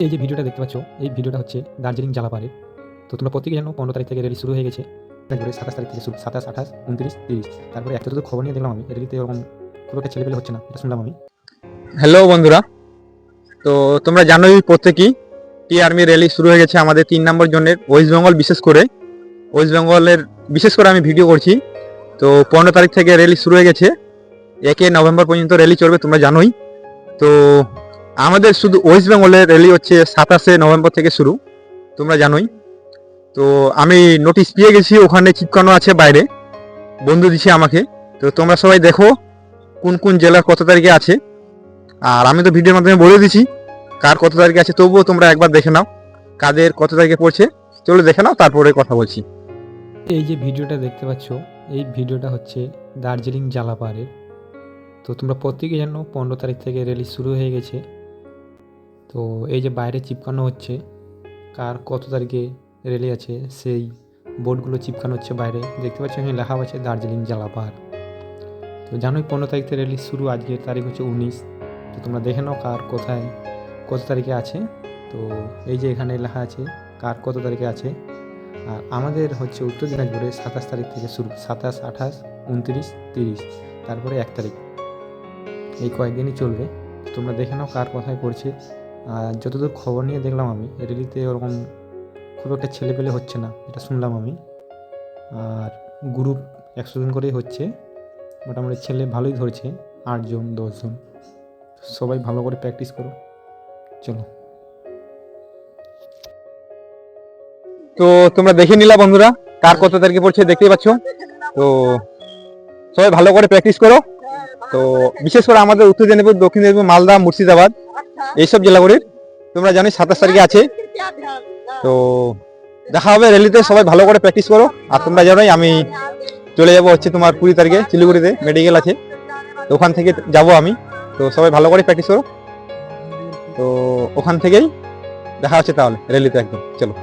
এই যে ভিডিওটা দেখতে পাচ্ছ, এই ভিডিওটা হচ্ছে দার্জিলিং জালাপাড়ের। তো তোমরা প্রত্যেকে জানো 15 তারিখ থেকে র্যালি শুরু হয়ে গেছে। তারপরে 27 তারিখ থেকে শুরু, 27, 28, 29, 30। তারপরে একটা দুটো খবর নিয়ে দেখলাম আমি র্যালিতে ওরকম খুব একটা ছেলেপেলে হচ্ছে না, এটা শুনলাম আমি। হ্যালো বন্ধুরা, তো তোমরা জানোই প্রত্যেকেই টি আর্মি র্যালি শুরু হয়ে গেছে আমাদের 3 নম্বর জোনের ওয়েস্ট বেঙ্গল। ওয়েস্ট বেঙ্গলের বিশেষ করে আমি ভিডিও করছি। তো 15 তারিখ থেকে র্যালি শুরু হয়ে গেছে, 1 নভেম্বর পর্যন্ত র্যালি চলবে, তোমরা জানোই। তো আমাদের শুধু ওয়েস্ট বেঙ্গলের র্যালি হচ্ছে 27 নভেম্বর থেকে শুরু, তোমরা জানোই। তো আমি নোটিশ পেয়ে গেছি, ওখানে চিপকানো আছে বাইরে, বন্ধু দিছে আমাকে। তো তোমরা সবাই দেখো কোন কোন জেলার কত তারিখে আছে। আর আমি তো ভিডিওর মাধ্যমে বলে দিছি কার কত তারিখে আছে, তবুও তোমরা একবার দেখে নাও কাদের কত তারিখে পড়ছে। চলো দেখে নাও, তারপরে কথা বলছি। এই যে ভিডিওটা দেখতে পাচ্ছ, এই ভিডিওটা হচ্ছে দার্জিলিং জালাপাড়ের। তো তোমরা প্রত্যেকে জানো 15 তারিখ থেকে র্যালি শুরু হয়ে গেছে। তো এই যে বাইরে চিপকানো হচ্ছে কার কত তারিখে র্যালি আছে, সেই বোর্ডগুলো চিপকানো হচ্ছে বাইরে। দেখতে পাচ্ছ এখানে লেখা আছে দার্জিলিং জালাপাড়। তো জানোই 15 তারিখ থেকে র্যালি শুরু, আজকের তারিখ হচ্ছে 19। তো তোমরা দেখে নাও কার কোথায় কত তারিখে আছে। তো এই যে এখানে লেখা আছে কার কত তারিখে আছে। আর আমাদের হচ্ছে উত্তর দিনাজপুরে 27 তারিখ থেকে শুরু, 27, 28, 29, 30, তারপরে 1 তারিখ। এই কয়েকদিনই চলবে। তোমরা দেখে নাও কার কোথায় পড়ছে। আর যতদূর খবর নিয়ে দেখলাম আমি, র্যালিতে ওরকম খুব একটা ছেলেপেলে হচ্ছে না, এটা শুনলাম আমি। আর গ্রুপ 100 জন করেই হচ্ছে, মোটামুটি ছেলে ভালোই ধরছে, 8 জন 10 জন। সবাই ভালো করে প্র্যাকটিস করো, চলো। তো তোমরা দেখে নিলা বন্ধুরা কার কত তারিখে পড়ছে, দেখতেই পাচ্ছ। তো সবাই ভালো করে প্র্যাকটিস করো। তো বিশেষ করে আমাদের উত্তর দিনাজপুর, দক্ষিণ দিনাজপুর, মালদা, মুর্শিদাবাদ এইসব জেলাগুলির তোমরা জানি 27 তারিখে আছে। তো দেখা হবে র্যালিতে, সবাই ভালো করে প্র্যাকটিস করো। আর তোমরা জানোই আমি চলে যাবো হচ্ছে তোমার 20 তারিখে শিলিগুড়িতে মেডিকেল আছে, তো ওখান থেকে যাব আমি। তো সবাই ভালো করে প্র্যাকটিস করো। তো ওখান থেকেই দেখা হচ্ছে তাহলে র্যালিতে, একদম চলো।